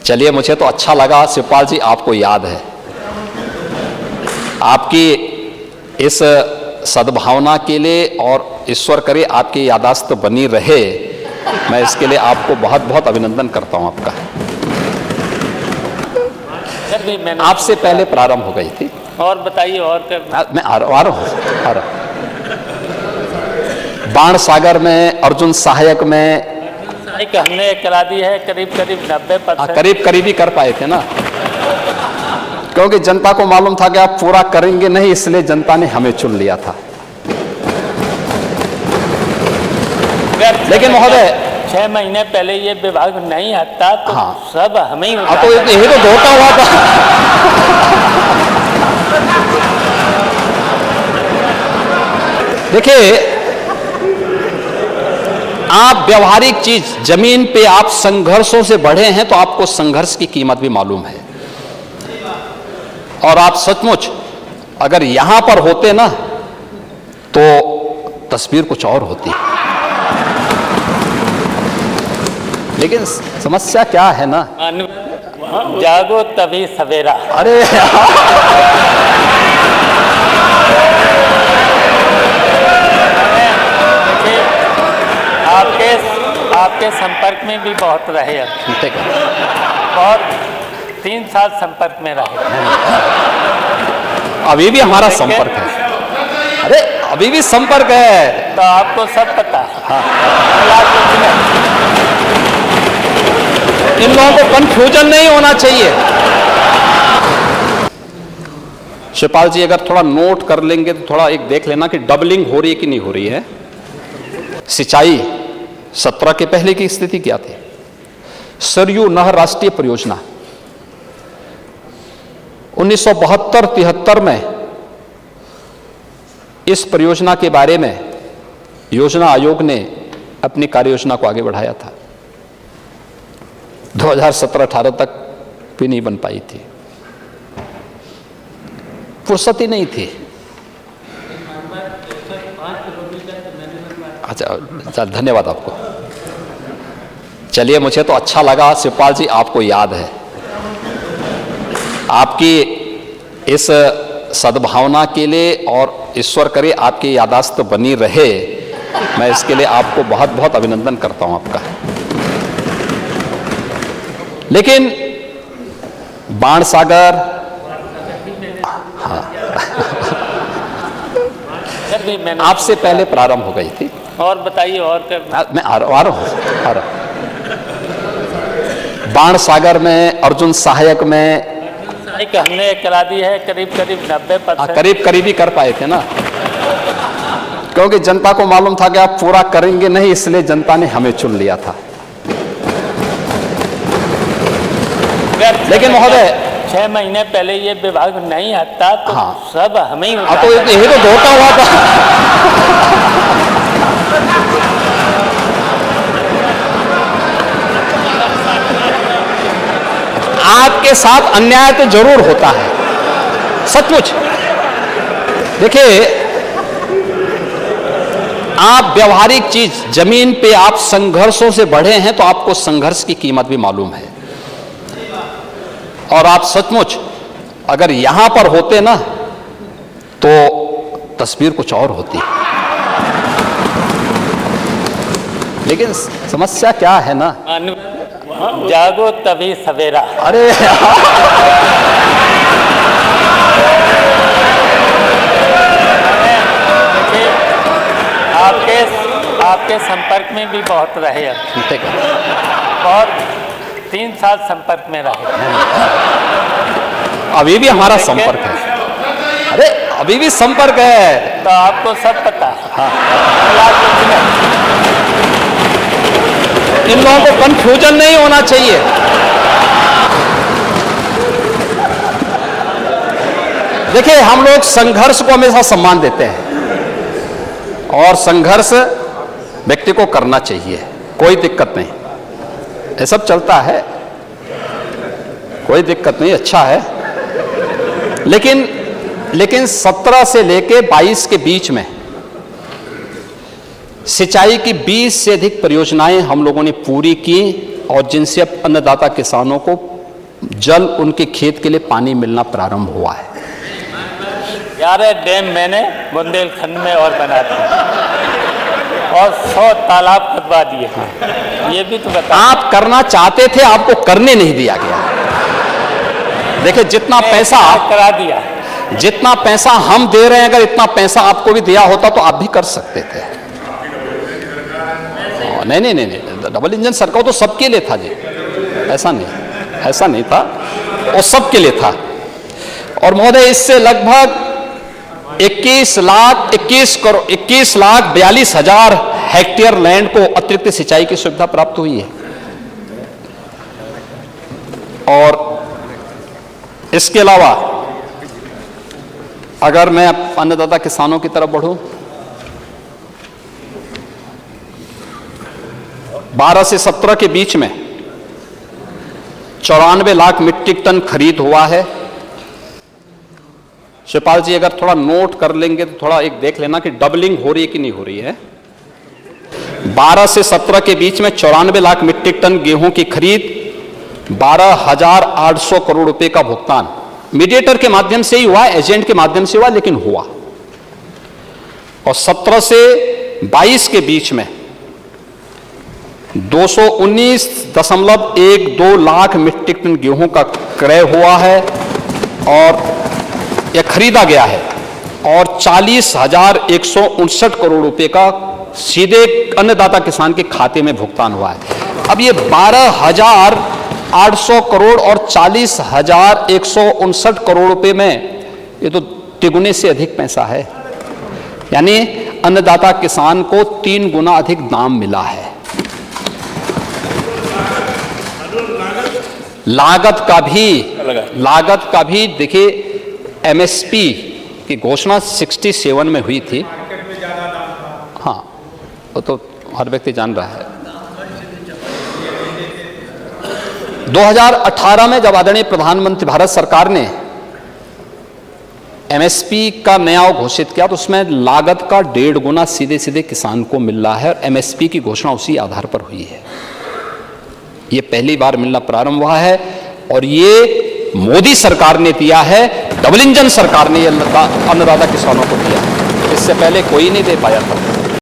चलिए, मुझे तो अच्छा लगा शिवपाल जी, आपको याद है। आपकी इस सद्भावना के लिए और ईश्वर करे आपकी यादाश्त बनी रहे, मैं इसके लिए आपको बहुत बहुत अभिनंदन करता हूं आपका। आपसे पहले प्रारंभ हो गई थी। और बताइए, और मैं आ रहा हूं। बाण सागर में, अर्जुन सहायक में हमने करा दी है करीब 90%। करीब ही कर पाए थे ना, क्योंकि जनता को मालूम था कि आप पूरा करेंगे नहीं, इसलिए जनता ने हमें चुन लिया था। लेकिन महोदय, 6 महीने पहले ये विभाग नहीं हटता तो हाँ, सब हमें ही तो यही तो धोखा हुआ था। देखिए, आप व्यवहारिक चीज जमीन पे आप संघर्षों से बढ़े हैं, तो आपको संघर्ष की कीमत भी मालूम है। और आप सचमुच अगर यहां पर होते ना, तो तस्वीर कुछ और होती। लेकिन समस्या क्या है ना, जागो तभी सवेरा। अरे आपके संपर्क में भी बहुत रहे, ठीक है, बहुत 3 साल संपर्क में रहे। अभी भी हमारा संपर्क है। अरे अभी भी संपर्क है, तो आपको सब पता है। हाँ। इन लोगों को कंफ्यूजन नहीं होना चाहिए। शिवपाल जी, अगर थोड़ा नोट कर लेंगे तो थोड़ा एक देख लेना कि डबलिंग हो रही है कि नहीं हो रही है। सिंचाई 17 के पहले की स्थिति क्या थी? सरयू नहर राष्ट्रीय परियोजना 1972-73 में इस परियोजना के बारे में योजना आयोग ने अपनी कार्य योजना को आगे बढ़ाया था। 2017-18 तक भी नहीं बन पाई थी, फुर्सत ही नहीं थी। अच्छा, धन्यवाद आपको। चलिए, मुझे तो अच्छा लगा शिवपाल जी, आपको याद है। आपकी इस सद्भावना के लिए और ईश्वर करे आपकी यादाश्त बनी रहे, मैं इसके लिए आपको बहुत बहुत अभिनंदन करता हूं आपका। लेकिन बाण सागर, हाँ, आपसे पहले प्रारंभ हो गई थी। और बताइए, और मैं आ रहा हूं। बाण सागर में, अर्जुन सहायक में हमने करा दी है करीब 90%। करीब ही कर पाए थे ना, क्योंकि जनता को मालूम था कि आप पूरा करेंगे नहीं, इसलिए जनता ने हमें चुन लिया था। लेकिन महोदय, 6 महीने पहले ये विभाग नहीं हटता तो हाँ, सब हमें ही तो यही तो धोखा हुआ था। आपके साथ अन्याय तो जरूर होता है, सचमुच। देखिए, आप व्यवहारिक चीज जमीन पे आप संघर्षों से बढ़े हैं, तो आपको संघर्ष की कीमत भी मालूम है। और आप सचमुच अगर यहां पर होते ना, तो तस्वीर कुछ और होती। लेकिन समस्या क्या है ना, जागो तभी सवेरा। अरे आपके संपर्क में भी बहुत रहे, ठीक है, बहुत 3 साल संपर्क में रहे। अभी भी हमारा संपर्क है। अरे अभी भी संपर्क है, तो आपको सब पता है। हाँ। इन लोगों को कंफ्यूजन नहीं होना चाहिए। देखिए, हम लोग संघर्ष को हमेशा सम्मान देते हैं, और संघर्ष व्यक्ति को करना चाहिए, कोई दिक्कत नहीं, ये सब चलता है, कोई दिक्कत नहीं, अच्छा है। लेकिन 17 से लेके 22 के बीच में सिंचाई की 20 से अधिक परियोजनाएं हम लोगों ने पूरी की, और जिनसे अब अन्नदाता किसानों को जल उनके खेत के लिए पानी मिलना प्रारंभ हुआ है। 11 डैम मैंने बुंदेलखंड में और बना दिए और 100 तालाब खुदवा दिए। ये भी तो बता। आप करना चाहते थे, आपको करने नहीं दिया गया। देखिए जितना पैसा करा दिया, जितना पैसा हम दे रहे हैं, अगर इतना पैसा आपको भी दिया होता तो आप भी कर सकते थे। नहीं नहीं नहीं नहीं, डबल इंजन सरकार तो सबके लिए था जी, ऐसा नहीं था, वो सबके लिए था। और महोदय इससे लगभग 21,42,000 हेक्टेयर लैंड को अतिरिक्त सिंचाई की सुविधा प्राप्त हुई है। और इसके अलावा अगर मैं अन्नदाता किसानों की तरफ बढ़ूं, 12 से 17 के बीच में 94 लाख मीट्रिक टन खरीद हुआ है। शिवपाल जी अगर थोड़ा नोट कर लेंगे तो थोड़ा एक देख लेना कि डबलिंग हो रही है कि नहीं हो रही है। 12 से 17 के बीच में 94 लाख मीट्रिक टन गेहूं की खरीद, 12,800 करोड़ रुपए का भुगतान मीडिएटर के माध्यम से ही हुआ, एजेंट के माध्यम से हुआ, लेकिन हुआ। और 17 से 22 के बीच में 219.12 लाख मीट्रिक टन गेहूं का क्रय हुआ है और यह खरीदा गया है, और 40,159 करोड़ रुपए का सीधे अन्नदाता किसान के खाते में भुगतान हुआ है। अब ये 12,800 करोड़ और 40,159 करोड़ रुपए में ये तो तिगुने से अधिक पैसा है, यानी अन्नदाता किसान को 3 गुना अधिक दाम मिला है। लागत का भी देखिए, एमएसपी की घोषणा 67 में हुई थी। हाँ, वो तो हर व्यक्ति जान रहा है। 2018 में जब आदरणीय प्रधानमंत्री भारत सरकार ने एमएसपी का नया घोषित किया तो उसमें लागत का 1.5 गुना सीधे सीधे किसान को मिल रहा है, और एमएसपी की घोषणा उसी आधार पर हुई है। ये पहली बार मिलना प्रारंभ हुआ है, और ये मोदी सरकार ने दिया है, डबल इंजन सरकार ने ये अन्नदाता किसानों को दिया। इससे पहले कोई नहीं दे पाया था।